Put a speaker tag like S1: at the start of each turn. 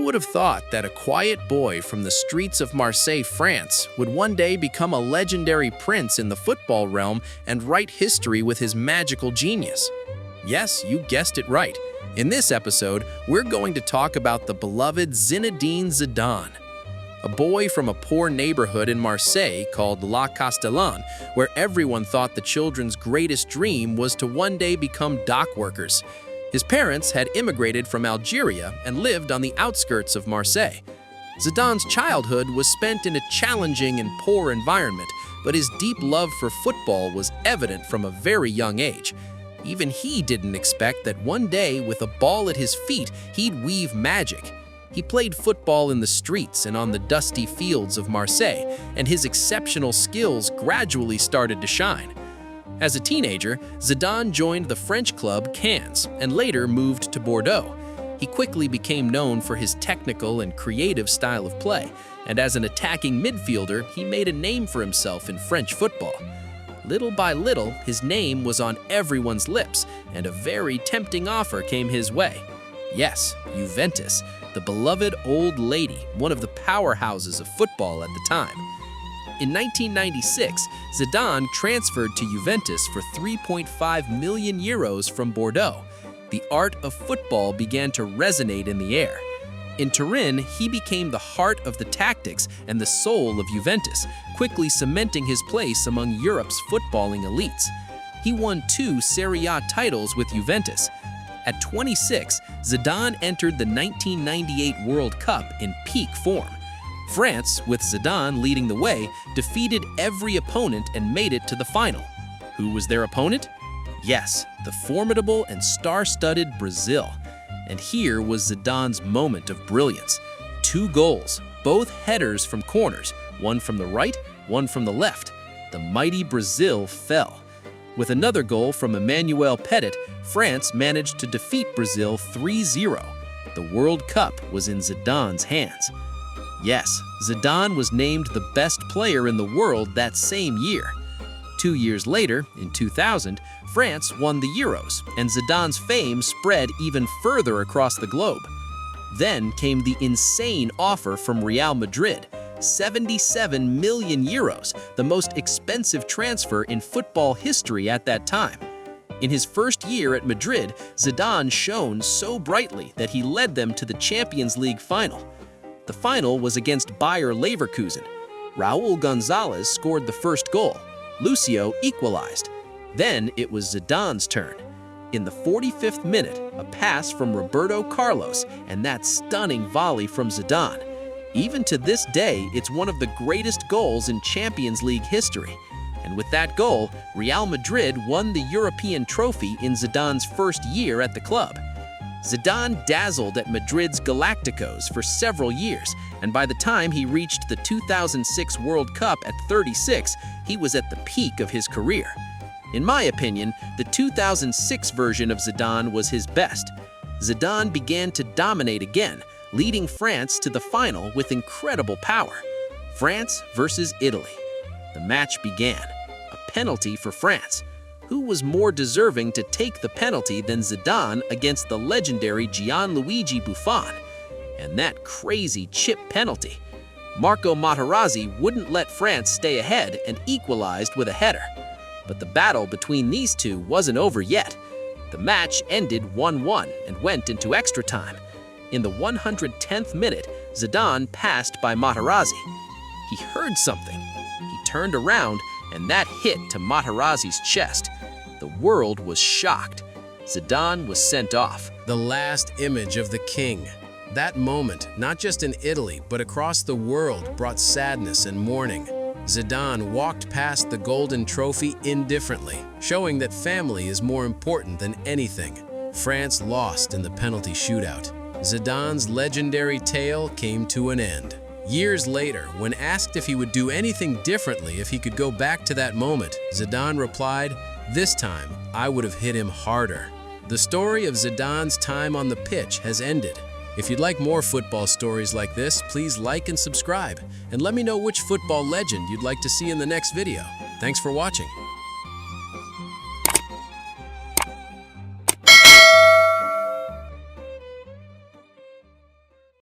S1: would have thought that a quiet boy from the streets of Marseille, France, would one day become a legendary prince in the football realm and write history with his magical genius? Yes, you guessed it right. In this episode, we're going to talk about the beloved Zinedine Zidane, a boy from a poor neighborhood in Marseille called La Castellane, where everyone thought the children's greatest dream was to one day become dock workers. His parents had immigrated from Algeria and lived on the outskirts of Marseille. Zidane's childhood was spent in a challenging and poor environment, but his deep love for football was evident from a very young age. Even he didn't expect that one day, with a ball at his feet, he'd weave magic. He played football in the streets and on the dusty fields of Marseille, and his exceptional skills gradually started to shine. As a teenager, Zidane joined the French club Cannes and later moved to Bordeaux. He quickly became known for his technical and creative style of play, and as an attacking midfielder, he made a name for himself in French football. Little by little, his name was on everyone's lips, and a very tempting offer came his way. Yes, Juventus, the beloved old lady, one of the powerhouses of football at the time. In 1996, Zidane transferred to Juventus for 3.5 million euros from Bordeaux. The art of football began to resonate in the air. In Turin, he became the heart of the tactics and the soul of Juventus, quickly cementing his place among Europe's footballing elites. He won 2 Serie A titles with Juventus. At 26, Zidane entered the 1998 World Cup in peak form. France, with Zidane leading the way, defeated every opponent and made it to the final. Who was their opponent? Yes, the formidable and star-studded Brazil. And here was Zidane's moment of brilliance. 2 goals, both headers from corners, one from the right, one from the left. The mighty Brazil fell. With another goal from Emmanuel Petit, France managed to defeat Brazil 3-0. The World Cup was in Zidane's hands. Yes, Zidane was named the best player in the world that same year. 2 years later, in 2000, France won the Euros, and Zidane's fame spread even further across the globe. Then came the insane offer from Real Madrid, 77 million euros, the most expensive transfer in football history at that time. In his first year at Madrid, Zidane shone so brightly that he led them to the Champions League final. The final was against Bayer Leverkusen. Raul Gonzalez scored the first goal. Lucio equalized. Then it was Zidane's turn. In the 45th minute, a pass from Roberto Carlos and that stunning volley from Zidane. Even to this day, it's one of the greatest goals in Champions League history. And with that goal, Real Madrid won the European trophy in Zidane's first year at the club. Zidane dazzled at Madrid's Galacticos for several years, and by the time he reached the 2006 World Cup at 36, he was at the peak of his career. In my opinion, the 2006 version of Zidane was his best. Zidane began to dominate again, leading France to the final with incredible power. France versus Italy. The match began. A penalty for France. Who was more deserving to take the penalty than Zidane against the legendary Gianluigi Buffon? And that crazy chip penalty. Marco Materazzi wouldn't let France stay ahead and equalized with a header. But the battle between these two wasn't over yet. The match ended 1-1 and went into extra time. In the 110th minute, Zidane passed by Materazzi. He heard something. He turned around, and that hit to Materazzi's chest. The world was shocked. Zidane was sent off.
S2: The last image of the king. That moment, not just in Italy, but across the world, brought sadness and mourning. Zidane walked past the golden trophy indifferently, showing that family is more important than anything. France lost in the penalty shootout. Zidane's legendary tale came to an end. Years later, when asked if he would do anything differently if he could go back to that moment, Zidane replied, "This time, I would have hit him harder." The story of Zidane's time on the pitch has ended. If you'd like more football stories like this, please like and subscribe, and let me know which football legend you'd like to see in the next video. Thanks for watching.